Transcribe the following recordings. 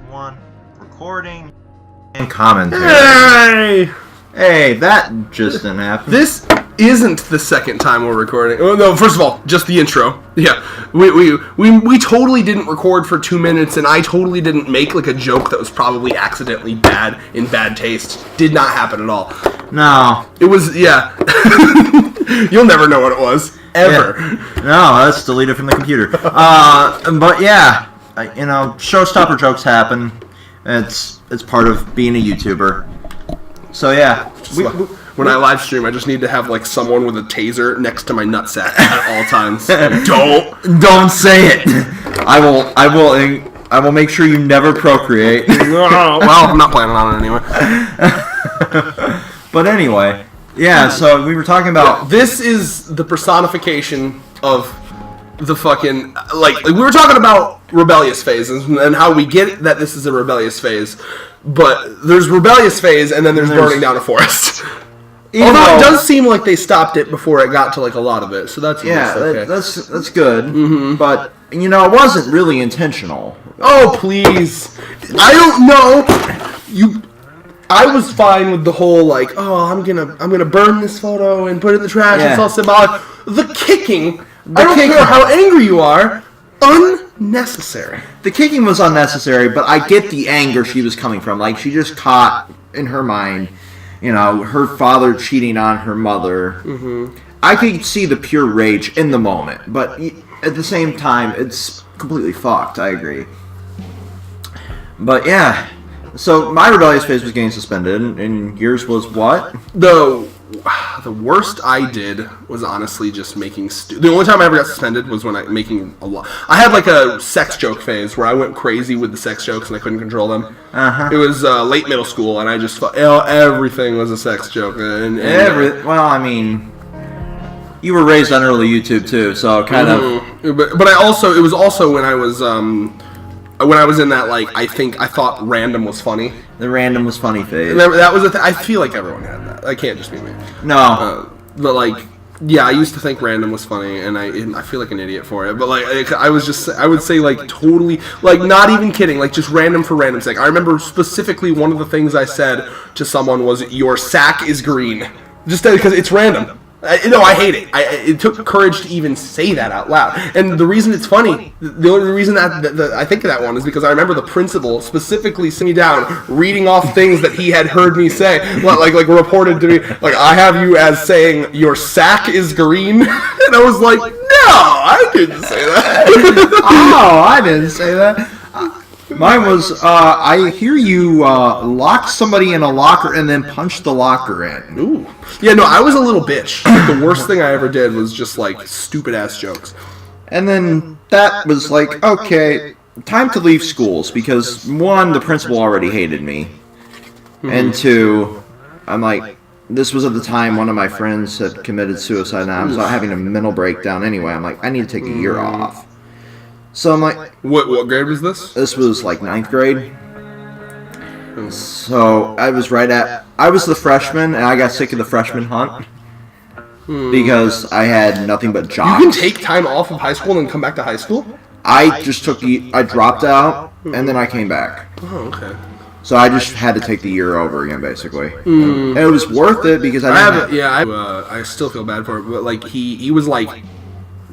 One, recording and commentary. Hey, that just didn't happen. This isn't the second time we're recording. Oh, no, first of all, just the intro. Yeah, we totally didn't record for 2 minutes, and I totally didn't make like a joke that was probably accidentally bad in bad taste. Did not happen at all. No. It was, yeah. You'll never know what it was. Ever. Yeah. No, that's deleted from the computer. But yeah, you know, showstopper jokes happen. It's part of being a YouTuber. So yeah. When I live stream, I just need to have like someone with a taser next to my nutsack at all times. Don't say it. I will make sure you never procreate. Well, I'm not planning on it anyway. But anyway, yeah. So we were talking about this is the personification of the fucking like we were talking about rebellious phases and how we get that this is a rebellious phase, but there's rebellious phase and then there's burning down a forest. Although it does seem like they stopped it before it got to like a lot of it, so that's okay. That's good. Mm-hmm. But you know, it wasn't really intentional. Oh please, I don't know. I was fine with the whole like, oh, I'm gonna burn this photo and put it in the trash. Yeah. It's all symbolic. The kicking. I don't care how angry you are. Unnecessary. The kicking was unnecessary, but I get the anger she was coming from. Like, she just caught in her mind, you know, her father cheating on her mother. Mm-hmm. I could see the pure rage in the moment, but at the same time, it's completely fucked. I agree. But yeah, so my rebellious phase was getting suspended, and yours was what? The worst I did was honestly just making the only time I ever got suspended was when I had like a sex joke phase where I went crazy with the sex jokes and I couldn't control them. Uh-huh. It was late middle school and I just everything was a sex joke. Well, I mean, you were raised on early YouTube too, so kind of. But it was also when I was in that, like, I thought random was funny. The random was funny phase. That was I feel like everyone had that. I can't just be me. No. But, like, yeah, I used to think random was funny, and I feel like an idiot for it. But, like, I would say, like, totally, like, not even kidding, like, just random for random's sake. I remember specifically one of the things I said to someone was, "Your sack is green." Just because it's random. I hate it. It took courage to even say that out loud. And the reason it's funny, the only reason that I think of that one is because I remember the principal specifically sitting me down, reading off things that he had heard me say, like reported to me, like, I have you as saying, "Your sack is green." And I was like, no, I didn't say that. Oh, I didn't say that. Mine was, I hear you lock somebody in a locker and then punch the locker in. Ooh. Yeah, no, I was a little bitch. Like, the worst thing I ever did was just, like, stupid-ass jokes. And then that was like, okay, time to leave schools, because, one, the principal already hated me. Mm-hmm. And two, I'm like, this was at the time one of my friends had committed suicide, and I was having a mental breakdown anyway. I'm like, I need to take a year off. So I'm like... What grade was this? This was like 9th grade. So I was the freshman, and I got sick of the freshman hunt. Because I had nothing but jobs. You can take time off of high school and come back to high school? I dropped out, and then I came back. Oh, okay. So I just had to take the year over again, basically. And it was worth it because I still feel bad for it, but like he was like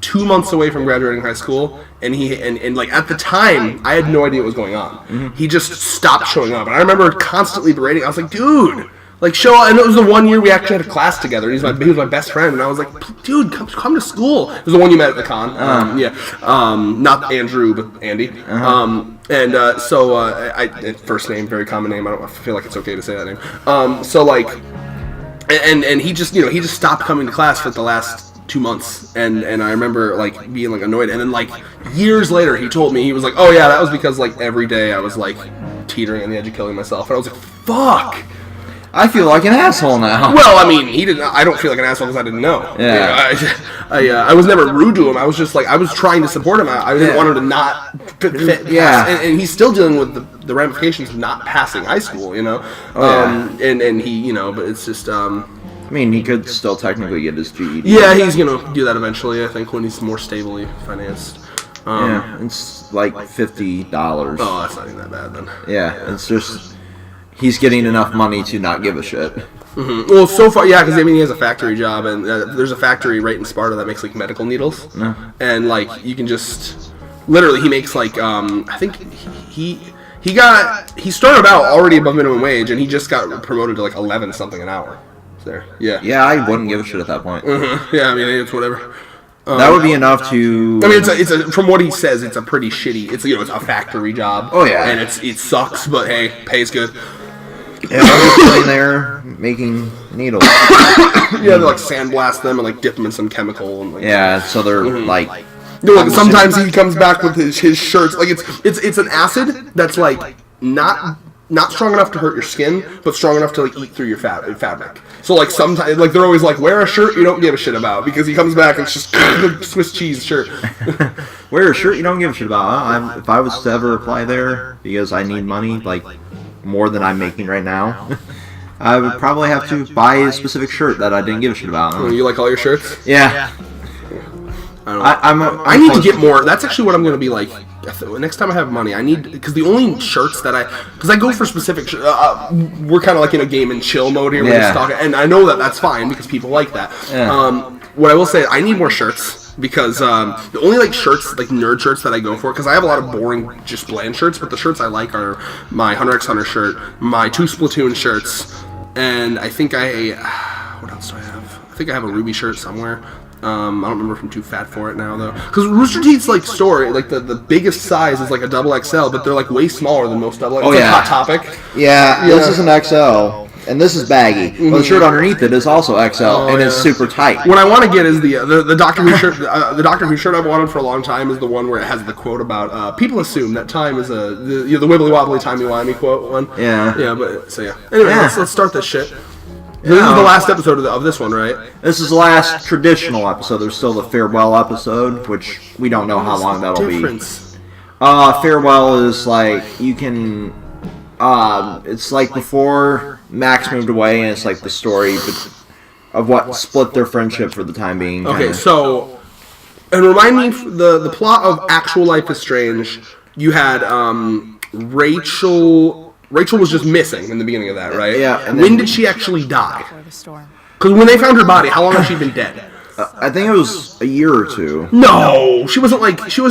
2 months away from graduating high school, and and like at the time I had no idea what was going on. Mm-hmm. He just stopped showing up, and I remember constantly berating. I was like, dude, like, show up. And it was the one year we actually had a class together. He was my best friend, and I was like, dude, come to school. It was the one you met at the con. Not Andrew, but Andy. Uh-huh. So first name, very common name. I feel like it's okay to say that name. So like, and he just stopped coming to class for the last 2 months, and I remember like being like annoyed, and then like years later he told me, he was like, oh yeah, that was because like every day I was like teetering on the edge of killing myself, and I was like, fuck, I feel like an asshole now. Well, I mean, I don't feel like an asshole because I didn't know. Yeah. I was never rude to him. I was just like, I was trying to support him. I didn't want him to not fit. Yeah. And he's still dealing with the ramifications of not passing high school, you know. And he, you know, but it's just. I mean, he could still technically get his GED. Yeah, he's gonna do that eventually. I think when he's more stably financed. It's like $50. Oh, that's not even that bad then. Yeah, it's just he's getting enough money to not give a shit. Mm-hmm. Well, so far, yeah, because I mean, he has a factory job, and there's a factory right in Sparta that makes like medical needles, and like you can just literally he makes like I think he started out already above minimum wage, and he just got promoted to like 11 something an hour. There, yeah. Yeah, I wouldn't give a shit at that point. Mm-hmm. Yeah, I mean it's whatever. That would be enough to. I mean, it's a from what he says, it's a pretty shitty. It's it's a factory job. Oh yeah, and it sucks, but hey, pays good. Yeah, I'm just sitting there making needles. Yeah, they like sandblast them and like dip them in some chemical and like. Yeah, so they're like. No, like, sometimes he comes back with his shirts. Like it's an acid that's like not strong enough to hurt your skin, but strong enough to like eat through your fabric. So like sometimes like they're always like wear a shirt you don't give a shit about because he comes back and it's just a Swiss cheese shirt. Wear a shirt you don't give a shit about. If I was to ever apply there because I need money like more than I'm making right now, I would probably have to buy a specific shirt that I didn't give a shit about. You like all your shirts? Yeah. I need to get more. That's actually what I'm going to be like. Next time I have money, I need because the only shirts that because I go for specific. We're kind of like in a game and chill mode here. Yeah. Talking, and I know that that's fine because people like that. Yeah. What I will say, I need more shirts because the only like shirts, like nerd shirts that I go for, because I have a lot of boring, just bland shirts, but the shirts I like are my Hunter x Hunter shirt, my 2 Splatoon shirts, and I think what else do I have? I think I have a Ruby shirt somewhere. I don't remember if I'm too fat for it now though. Because Rooster Teeth's like store, like the biggest size is like a double XL, but they're like way smaller than most double XL. Oh, it's yeah. like Hot Topic. Yeah, this is an XL, and this is baggy. But the shirt underneath it is also XL, and it's super tight. What I want to get is the Doctor Who shirt. The Doctor Who shirt I've wanted for a long time is the one where it has the quote about people assume that time is the wibbly wobbly timey wimey quote one. Yeah. Yeah, but so yeah. Anyway, let's start this shit. This is the last episode of this one, right? This is the last traditional episode. There's still the farewell episode, which we don't know how long that'll be. Farewell is like you can. It's like before Max moved away, and it's like the story of what split their friendship for the time being. Okay, so and remind me the plot of Actual Life is Strange. You had Rachel. Rachel was just missing in the beginning of that, right? Yeah. And when did she actually die? Because when they found her body, how long had she been dead? I think it was a year or two. No, she wasn't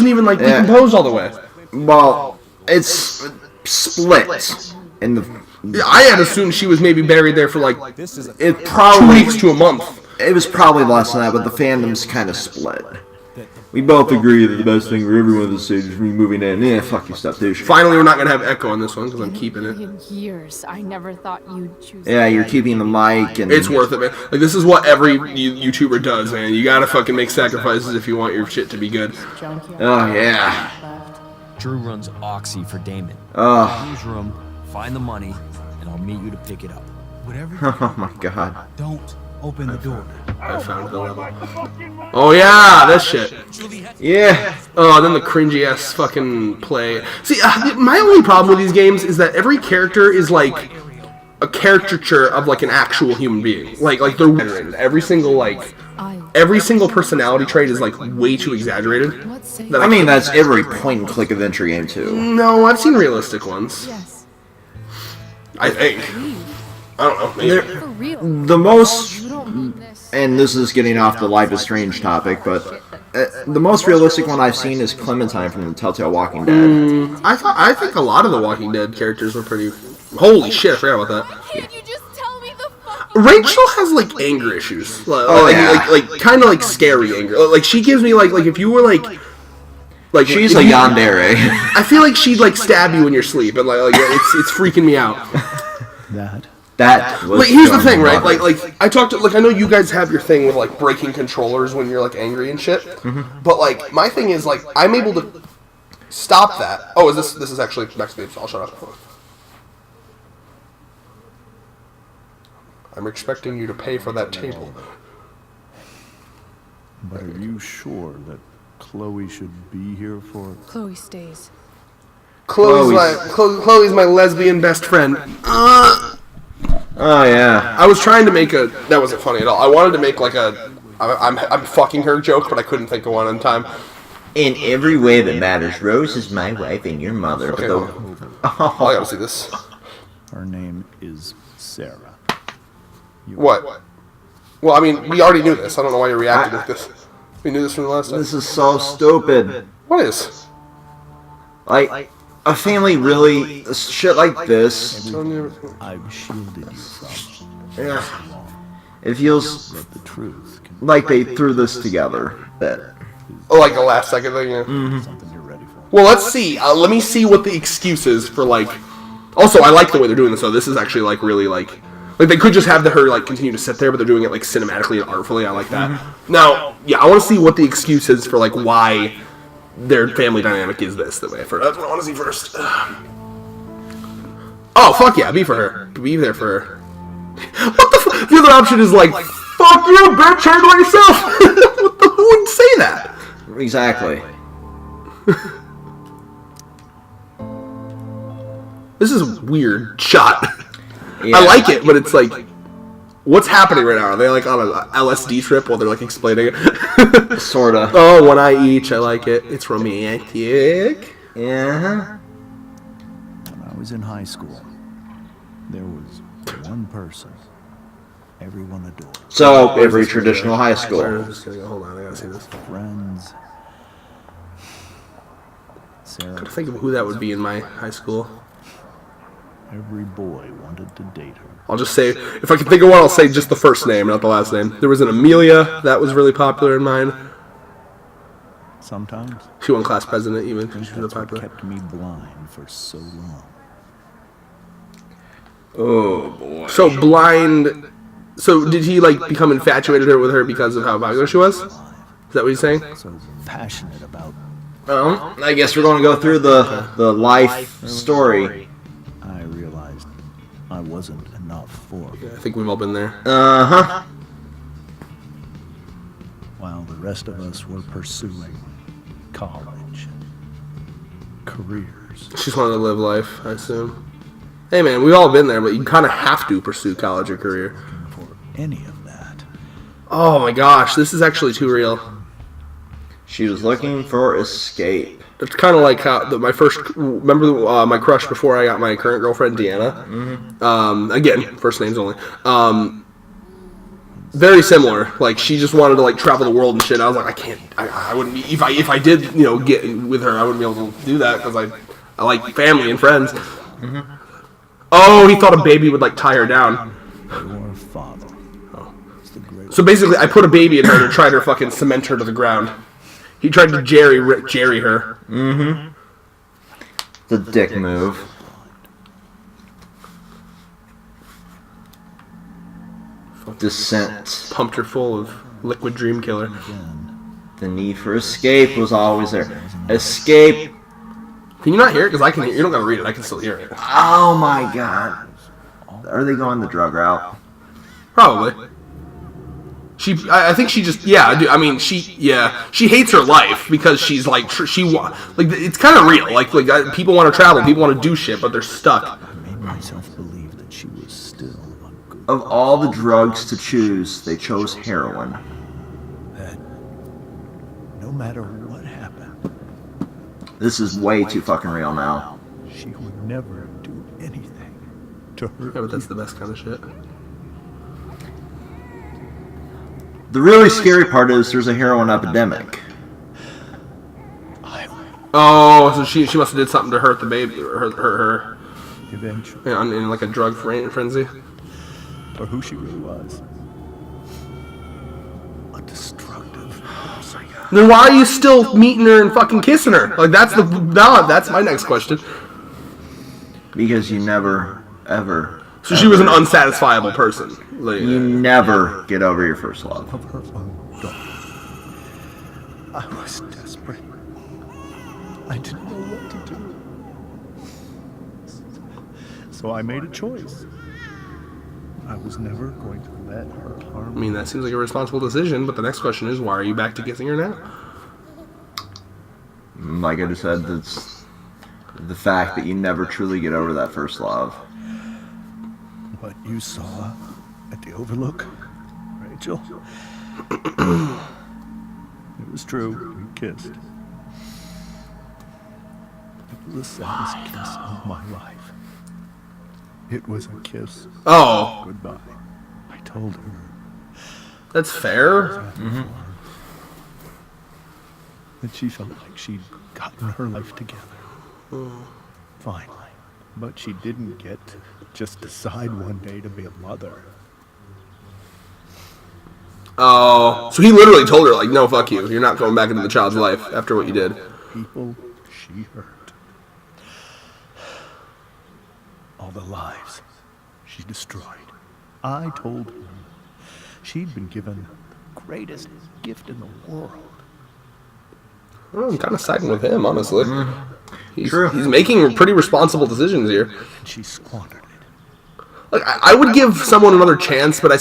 even decomposed all the way. Well, it's split in the. I had assumed she was maybe buried there for like it probably 2 weeks to a month. It was probably less than that, but the fandom's kind of split. We both agree that the best thing for everyone at this stage is me moving in. Yeah, fuck you, stuff, douche. Finally, we're not gonna have echo on this one because I'm keeping it. In years, I never thought you'd choose. Yeah, you're keeping the mic, and it's worth it, man. Like this is what every YouTuber does, man. You gotta fucking make sacrifices if you want your shit to be good. Oh yeah. Drew runs Oxy for Damon. Use room, find the money, and I'll meet you to pick it up. Whatever. Oh my god. Don't open the door. I found the level. Oh yeah, that shit. Yeah. Oh, and then the cringy ass fucking play. See, my only problem with these games is that every character is like a caricature of like an actual human being. Like they're every single personality trait is like way too examinated. I mean, that's every point and click adventure game too. No, I've seen realistic ones. Yes. I think. I don't know. Maybe. For real. The most, You don't mean this. and this is getting off the Life is Strange topic, but the most realistic one I've seen is Clementine from the Telltale Walking Dead. I think a lot of the Walking Dead characters were pretty. Holy shit! I forgot about that. Can't you just tell me the fucking Rachel has like anger issues. yeah. Like kind of like scary anger. Like she gives me like if you were like She's if a you- yandere. I feel like she'd like stab you in your sleep, and like it's freaking me out. That was. Like here's the John thing, right? Mother. Like I talked to I know you guys have your thing with like breaking controllers when you're like angry and shit. But like my thing is like I'm able to stop that. Oh, this is actually next to me. I'll shut up. I'm expecting you to pay for that table. But are you sure that Chloe should be here for... Chloe stays. Chloe's my lesbian best friend. Oh yeah. I was trying to make that wasn't funny at all. I wanted to make like I'm fucking her joke, but I couldn't think of one in time. In every way that matters, Rose is my wife and your mother. Okay, But oh, I gotta see this. Her name is Sarah. What? Well, I mean, we already knew this. I don't know why you're reacting like this. We knew this from the last time. this is so stupid. What is? Like, a family really shit like this. I've shielded you from. Yeah. It feels But the truth can like they threw this together. That Oh, like the last second thing, yeah. be something you're ready for. Well, let's see. Let me see what the excuse is for, like... Also, I like the way they're doing this, though. This is actually, like, really, like... Like, they could just have her, like, continue to sit there, but they're doing it, like, cinematically and artfully. I like that. Now, yeah, I want to see what the excuse is for, like, why their family dynamic is this, the way first. That's what I want to see first. Oh, fuck yeah, be for her. Be there for her. What the fuck? The other option is, like, fuck you, bitch, handle it yourself! Who would say that? exactly. This is a weird shot. Yeah. I like it, but it's like, what's happening right now? Are they like on a LSD trip while they're like explaining it? Sorta. Oh, one eye each. I like it. It's romantic. Yeah. When I was in high school, there was one person everyone adored. So every traditional high school. Hold on, I gotta see this. Friends. Sarah. Gotta think of who that would be in my high school. Every boy wanted to date her. I'll just say, if I can think of one, I'll say just the first name, not the last name. There was an Amelia that was really popular in mine. Sometimes She won class president even. She was really that's what popular. kept me blind for so long. Oh boy. So blind. So did he like become infatuated with her because of how popular she was? Is that what he's saying? So passionate about. I guess we're going to go through the life story. I realized I wasn't enough for her. I think we've all been there. Uh-huh. While the rest of us were pursuing college, careers. She just wanted to live life, I assume. Hey man, we've all been there, but you kind of have to pursue college or career. For any of that. Oh my gosh, this is actually too real. She was looking for escape. It's kind of like how my first, remember my crush before I got my current girlfriend, Deanna? Mm-hmm. Again, first names only. Very similar. Like, she just wanted to, like, travel the world and shit. I was like, I wouldn't be, if I did, you know, get with her, I wouldn't be able to do that because I like family and friends. Mm-hmm. Oh, he thought a baby would, like, tie her down. Your father. Oh. So basically, I put a baby in her to try to fucking cement her to the ground. He tried to Jerry her. Mm-hmm. The dick move. Descent. Pumped her full of liquid dream killer. The need for escape was always there. Escape. Can you not hear it? Because I can hear it. You don't gotta read it. I can still hear it. Oh my god. Are they going the drug route? Probably. I think she just, yeah, I mean, she hates her life because she's like, it's kind of real. Like people want to travel, people want to do shit, but they're stuck. I made myself believe that she was still a good. Of all the drugs to choose, they chose heroin. That no matter what happened, This is way too fucking real now. she would never do anything to hurt Yeah, but that's the best kind of shit. The really scary part is there's a heroin epidemic. Oh, so she must have did something to hurt the baby, or her eventually, in like a drug frenzy. for who she really was. A destructive person. Then why are you still meeting her and fucking kissing her? Like that's my next question. Because you never, ever... So she was an unsatisfiable person. Like, You never get over your first love. Of her own daughter. I was desperate. I didn't know what to do. So I made a choice. I was never going to let her harm I me. mean, that seems like a responsible decision, but the next question is, why are you back to kissing her now? Like I just said, that's the fact that you never truly get over that first love. What you saw at the Overlook, Rachel? It was true. We kissed. the saddest kiss of my life. It was a kiss. Oh, Goodbye. I told her. that's fair. That she felt like she'd gotten her life together. Finally. But she didn't get to just decide one day to be a mother. Oh, so he literally told her, like, no, fuck you. You're not going back into the child's life after what you did. People she hurt. All the lives she destroyed. I told her she'd been given the greatest gift in the world. Well, I'm kind of siding with him, honestly. He's True. making pretty responsible decisions here. And she squandered it. Like, I would give someone another chance, but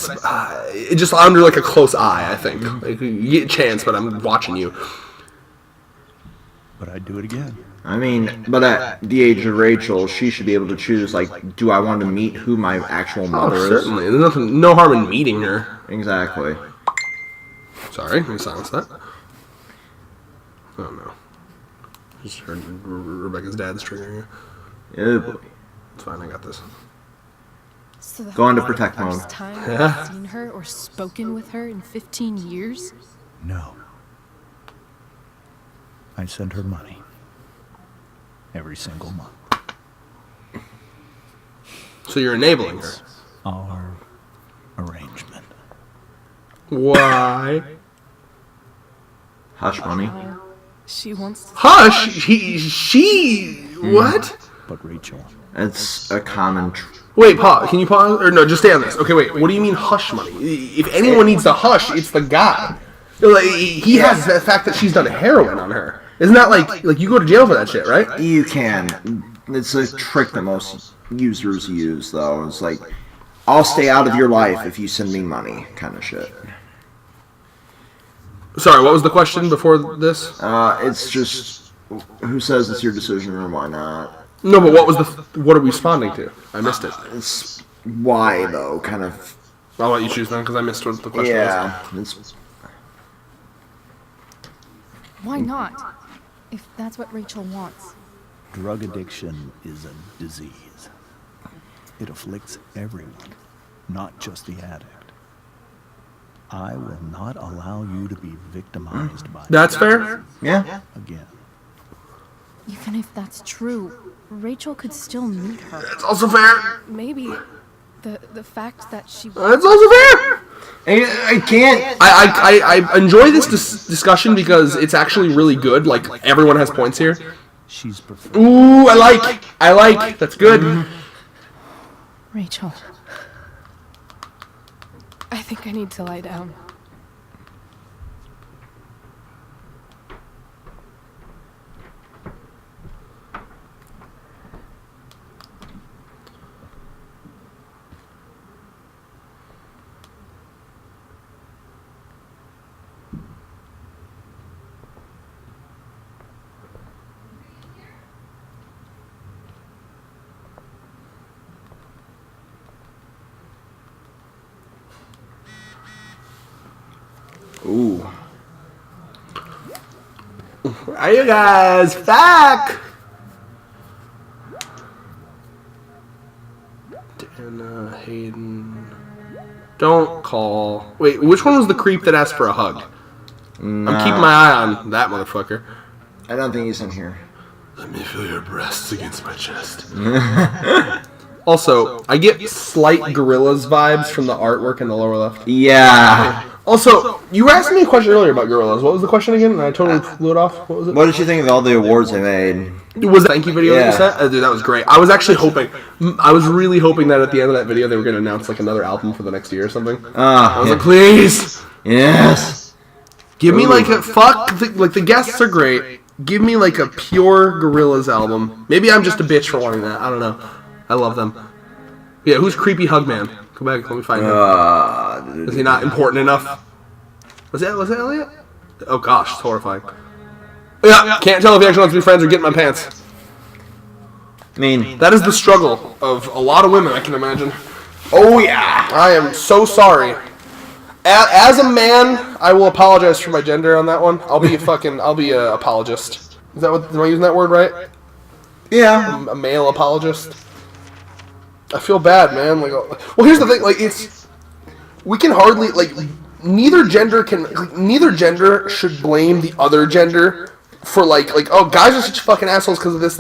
it just under like a close eye, I think. Like, you get a chance, but I'm watching you. But I'd do it again. I mean, but at the age of Rachel, she should be able to choose, like, do I want to meet who my actual mother is? Certainly. There's no harm in meeting her. Exactly. Sorry, let me silence that. Oh no. Just heard Rebecca's dad's triggering you. Oh boy. It's fine, I got this. So the Go on to protect mode. first time I've seen her or spoken with her in 15 years? No. I send her money. Every single month. So you're enabling her. Our arrangement. Why? Hush money. She wants to... Hush! She... What? But Rachel, It's a common... Wait, pause. Can you pause? Or no, just stay on this. Okay, wait. What do you mean hush money? If anyone needs to hush, it's the guy. Like, he has the fact that she's done heroin on her. Isn't that like you go to jail for that shit, right? You can. It's a trick that most users use, though. It's like, I'll stay out of your life if you send me money, kind of shit. Sorry, what was the question before this? It's just, who says it's your decision or why not? No, but what are we responding to? I missed it. It's why, though, kind of. I'll let you choose then, because I missed what the question was. Yeah. It's, Why not? If that's what Rachel wants. drug addiction is a disease. It afflicts everyone, not just the addict. I will not allow you to be victimized by That's fair. yeah. again. Even if that's true, Rachel could still meet her. That's also fair. Maybe the fact that she... That's also fair. I can't. I enjoy this discussion because it's actually really good. Like, everyone has points here. She's preferred. Ooh, I like. That's good. Rachel. I think I need to lie down. Ooh. Are you guys back? Dana, Hayden. Don't call. Wait, which one was the creep that asked for a hug? I'm keeping my eye on that motherfucker. I don't think he's in here. Let me feel your breasts against my chest. Also, I get slight Gorillaz vibes from the artwork in the lower left. Yeah. Also, you were asking me a question earlier about Gorillaz. What was the question again? And I totally blew it off. What was it? What did you think of all the awards they made? Was that thank you video that you Yeah. sent? Dude, that was great. I was actually hoping, I was really hoping that at the end of that video they were going to announce like another album for the next year or something. I was like, please, Yes. give me like a like the guests are great. Give me like a pure Gorillaz album. Maybe I'm just a bitch for wanting that. I don't know. I love them. Yeah, who's Creepy Hugman? Go back, let me find him. Is he not important enough? Was that Elliot? Oh gosh, it's horrifying. Yeah, can't tell if he actually wants to be friends or get in my pants. I mean, That is the struggle of a lot of women, I can imagine. oh yeah. I am so sorry. As a man, I will apologize for my gender on that one. I'll be a apologist. Is that what, am I using that word right? Yeah. a male apologist. I feel bad, man. Like, well, here's the thing. Like, we can hardly like neither gender should blame the other gender for like oh, guys are such fucking assholes because of this,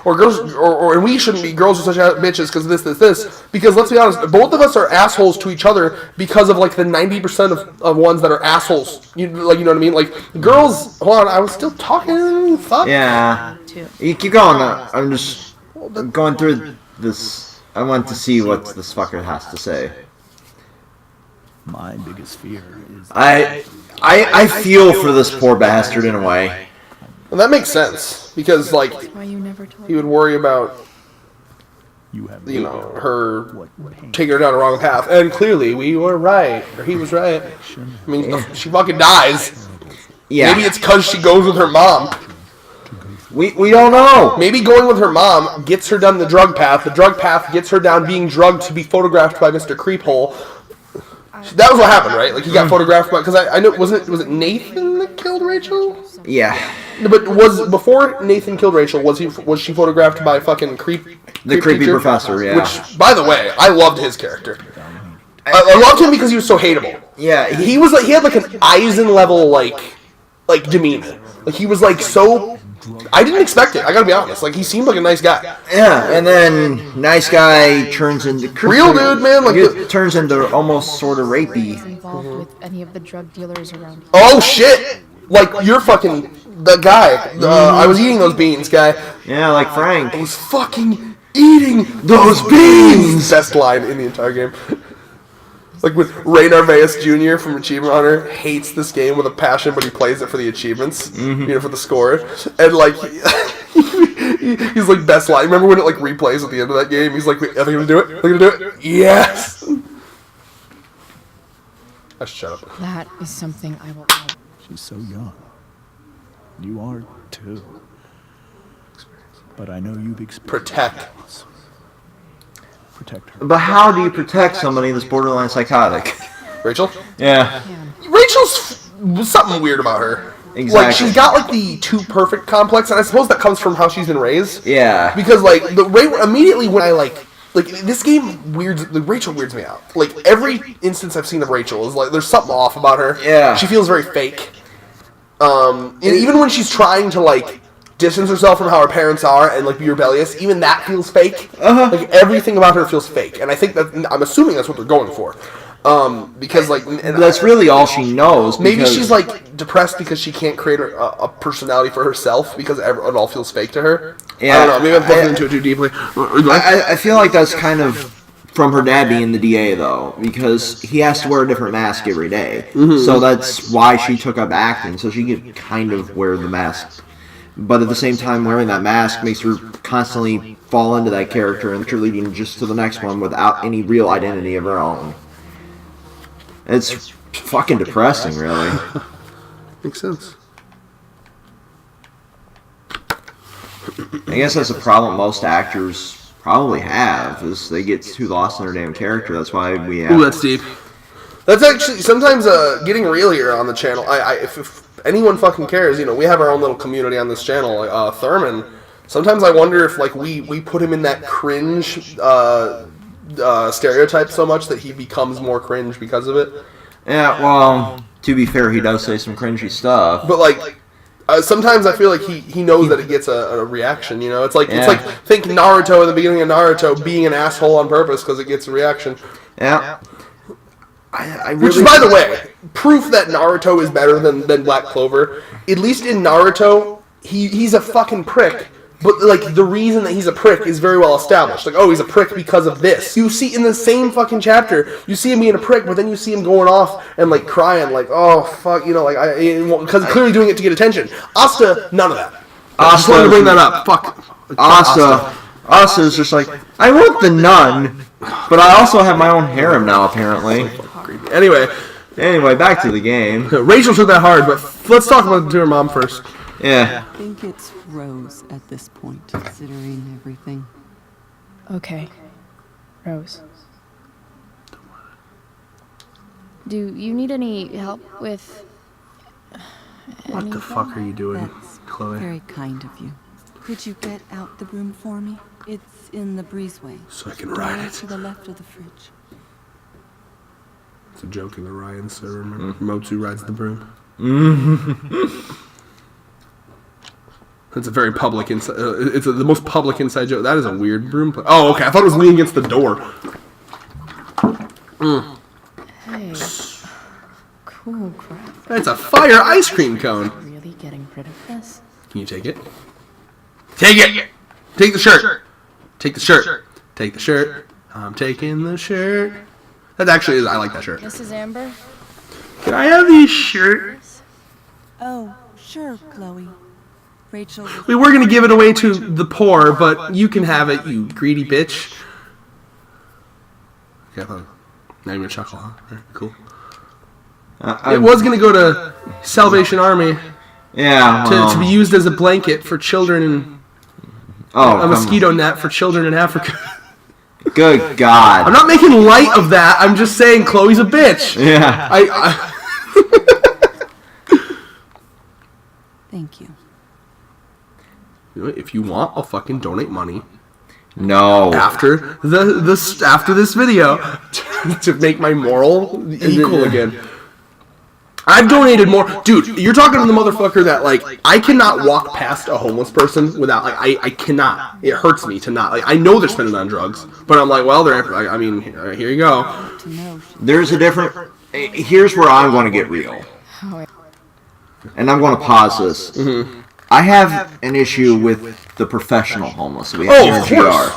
or girls or and we shouldn't be, girls are such bitches because of this, because let's be honest, both of us are assholes to each other because of like the 90% of ones that are assholes. You know what I mean? Like, girls. Hold on, I was still talking. Fuck. Yeah. You keep going. I'm just going through this. I want to see what this fucker has to say. My biggest fear is... I feel for this poor bastard in a way. Well, that makes sense, because, like, Why you never told he would worry about, you have her taking her down the wrong path. And clearly, we were right, or he was right. I mean, she fucking dies. Yeah. Maybe it's because she goes with her mom. We don't know. Maybe going with her mom gets her down the drug path. The drug path gets her down being drugged to be photographed by Mr. Creephole. That was what happened, right? Like, he got photographed by, because I know, was it Nathan that killed Rachel? Yeah. But before Nathan killed Rachel, was she photographed by fucking the creepy teacher? professor? Yeah. Which, by the way, I loved his character. I loved him because he was so hateable. Yeah. He was like, he had like an Eisen level like demeanor. Like, he was like so. I didn't expect it. I gotta be honest. Like, he seemed like a nice guy. Yeah, and then nice guy turns into real dude, man. Like, turns into almost sort of rapey. involved with any of the drug dealers around here. oh shit! Like, you're fucking the guy. I was eating those beans, guy. Yeah, like Frank. I was fucking eating Those beans. Best line in the entire game. Like, when Ray Narvaez Jr. from Achievement Hunter hates this game with a passion, but he plays it for the achievements, for the score. And, like, he's like, best line. Remember when it, like, replays at the end of that game? He's like, are they gonna do it? Are they gonna do it? Yes! I should shut up. That is something I will... She's so young. You are, too. But I know you've experienced... Protect her. But how do you protect somebody that's borderline psychotic? Rachel? Yeah. Rachel's something weird about her. Exactly. Like, she's got, like, the too perfect complex, and I suppose that comes from how she's been raised. Yeah. Because, like, immediately when I, like, this game Rachel weirds me out. Like, every instance I've seen of Rachel is, like, there's something off about her. Yeah. She feels very fake. And even when she's trying to, like, distance herself from how her parents are and, like, be rebellious, even that feels fake. Like, everything about her feels fake. And I think that, I'm assuming that's what they're going for. Because, like... That's really all she knows. Maybe she's, like, depressed because she can't create a personality for herself because it all feels fake to her. Yeah. I don't know. Maybe I'm looking into it too deeply. I feel like that's kind of from her dad being the DA, though, because he has to wear a different mask every day. So that's why she took up acting, so she could kind of wear the mask. But at the same time, wearing that mask makes her constantly fall into that character and leading just to the next one without any real identity of her own. It's fucking depressing, really. Makes sense. I guess that's a problem most actors probably have, is they get too lost in their damn character. That's why we have... Ooh, that's deep. That's actually, sometimes, getting real here on the channel, if anyone fucking cares, we have our own little community on this channel, Thurman, sometimes I wonder if, like, we put him in that cringe, stereotype so much that he becomes more cringe because of it. Yeah, well, to be fair, he does say some cringy stuff. But, like, sometimes I feel like he knows that it gets a reaction, It's like, think Naruto at the beginning of Naruto being an asshole on purpose because it gets a reaction. Yeah. Which is, by the way, proof that Naruto is better than Black Clover. At least in Naruto, he's a fucking prick. But, like, the reason that he's a prick is very well established. Like, oh, he's a prick because of this. You see, in the same fucking chapter, you see him being a prick, but then you see him going off and, like, crying, like, oh, fuck, because clearly doing it to get attention. Asta, none of that. I just wanted to bring that up. Fuck. Asta is just like, I want the nun, but I also have my own harem now, apparently. Anyway, back to the game. Rachel took that hard, but let's talk about to her mom first. Yeah. I think it's Rose at this point, considering everything. Okay. Rose. Do you need any help with... What the fuck are you doing, That's Chloe? very kind of you. Could you get out the broom for me? It's in the breezeway. So I can ride Door it. to the left of the fridge. It's a joke in the Ryan server. Remember, Motu rides the broom. It's a very public inside. It's the most public inside joke. That is a weird broom. Oh, okay. I thought it was leaning against the door. Hey. Cool crap. It's a fire ice cream cone. Really getting rid of this? Can you take it? Take it. Take the shirt. Take the shirt. Take the shirt. I'm taking the shirt. That actually is. I like that shirt. Mrs. Amber? Can I have these shirts? Oh, sure, Chloe. Rachel. We were gonna give it away to the poor, but you can have it, you greedy bitch. Okay, I thought. Now you're gonna chuckle, huh? Right, cool. It was gonna go to Salvation Army. Yeah. To be used as a blanket for children and a mosquito net for children in Africa. Good God. I'm not making light of that. I'm just saying Chloe's a bitch. Yeah. Thank you. You know, if you want, I'll fucking donate money No. after this video to make my moral equal again. I've donated more. Dude, you're talking to the motherfucker that, like, I cannot walk past a homeless person without, like, I cannot. It hurts me to not. Like, I know they're spending on drugs, but I'm like, well, I mean, here you go. There's a different... Here's where I'm going to get real. And I'm going to pause this. Mm-hmm. I have an issue with the professional homeless that we have here in GR.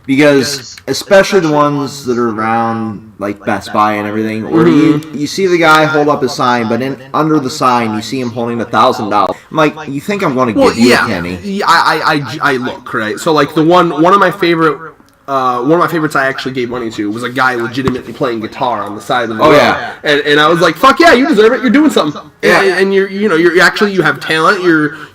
Because, especially the ones that are around, like, Best Buy and everything, where you see the guy hold up his sign, but under the sign, you see him holding $1,000. I'm like, you think I'm going to give you a penny? Yeah, I look, right? So, like, one of my favorites I actually gave money to was a guy legitimately playing guitar on the side of the road. Yeah. And I was like, fuck yeah, you deserve it. You're doing something. Yeah. And you have talent.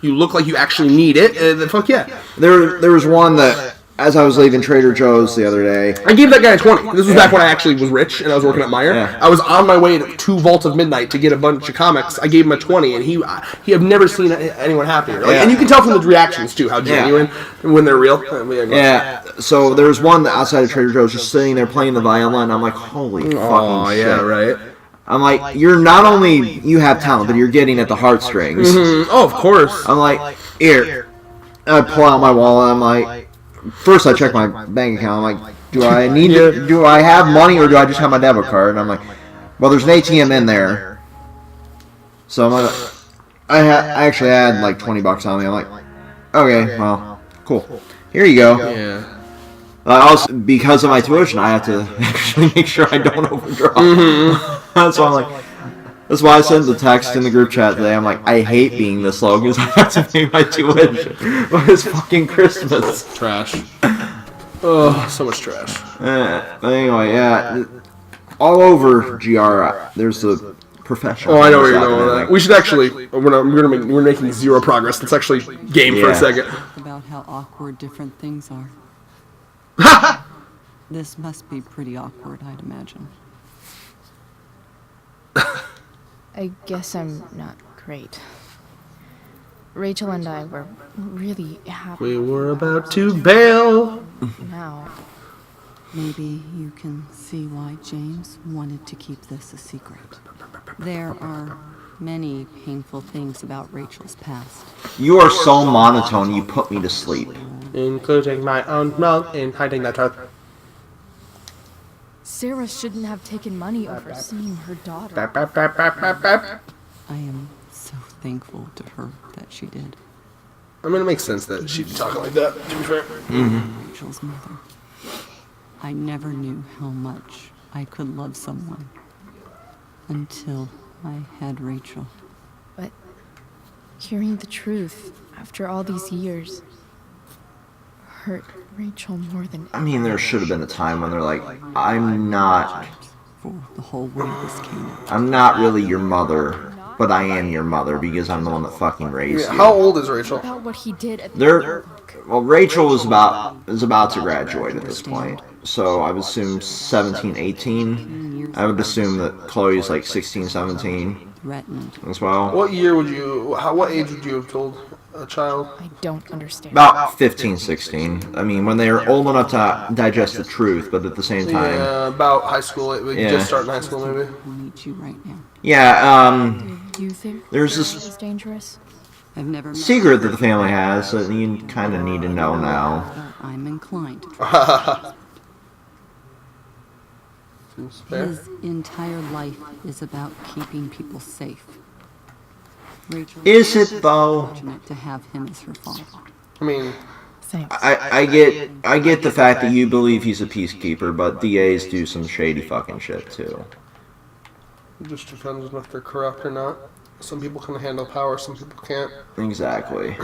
You look like you actually need it. And fuck yeah. There was one that, as I was leaving Trader Joe's the other day... I gave that guy a 20. This was back when I actually was rich and I was working at Meijer. Yeah. I was on my way to 2 Vault of Midnight to get a bunch of comics. I gave him a 20, and he have never seen anyone happier. Like, and you can tell from the reactions, too, how genuine when they're real. Yeah, so there was one that outside of Trader Joe's just sitting there playing the violin. I'm like, holy fucking shit. Yeah, right. I'm like, you're not only... You have talent, but you're getting at the heartstrings. Mm-hmm. Oh, of course. I'm like, here. I pull out my wallet. I'm like... First, I check my bank account. I'm like, do I have money or do I just have my debit card? And I'm like, well, there's an ATM in there. So I'm like, I actually had like $20 on me. I'm like, okay, well, cool. Here you go. Yeah. Also, because of my tuition, I have to actually make sure I don't overdraw. So I'm like, that's why I sent the text in the group chat today. I'm like, I hate being this low because I have to pay my tuition. But it's fucking Christmas. Trash. Oh, so much trash. But anyway, yeah. All over GR, there's a professional. Oh, I know where you're going with that. We should actually. We're making zero progress. Let's actually game for a second. About how awkward different things are. This must be pretty awkward, I'd imagine. I guess I'm not great. Rachel and I were really happy. We were about to bail. Now, Maybe you can see why James wanted to keep this a secret. There are many painful things about Rachel's past. You are so monotone, you put me to sleep. Including my own wrong in hiding the truth. Sarah shouldn't have taken money over seeing her daughter. I am so thankful to her that she did. I mean, it makes sense that she'd talk like that, to be fair. Rachel's mother. I never knew how much I could love someone until I had Rachel. But hearing the truth after all these years hurt Rachel more than I mean, there should have been a time when they're like, I'm not For the whole way this came out. I'm not really your mother, but I am your mother because I'm the one that fucking raised you. How old is Rachel? about what he did at They're Well, Rachel is about to graduate at this point, so I would assume 17, 18. I would assume that Chloe's like 16, 17 Threatened. as well. What year would you? What age would you have told a child? I don't understand. About 15, 16. I mean, when they are old enough to digest the truth, but at the same time. Yeah, about high school. Yeah. Just starting high school, maybe. I need you right now. Yeah, Do you think there's this this is dangerous? I've never met secret that the family has that you kind of need to know now. but I'm inclined to trust. Seems fair. His entire life is about keeping people safe. Rachel Is it though? fortunate to have him as her father. I mean, Thanks. I get the fact that you believe he's a peacekeeper, but DAs do some shady fucking shit too. it just depends on if they're corrupt or not. Some people can handle power, some people can't. Exactly.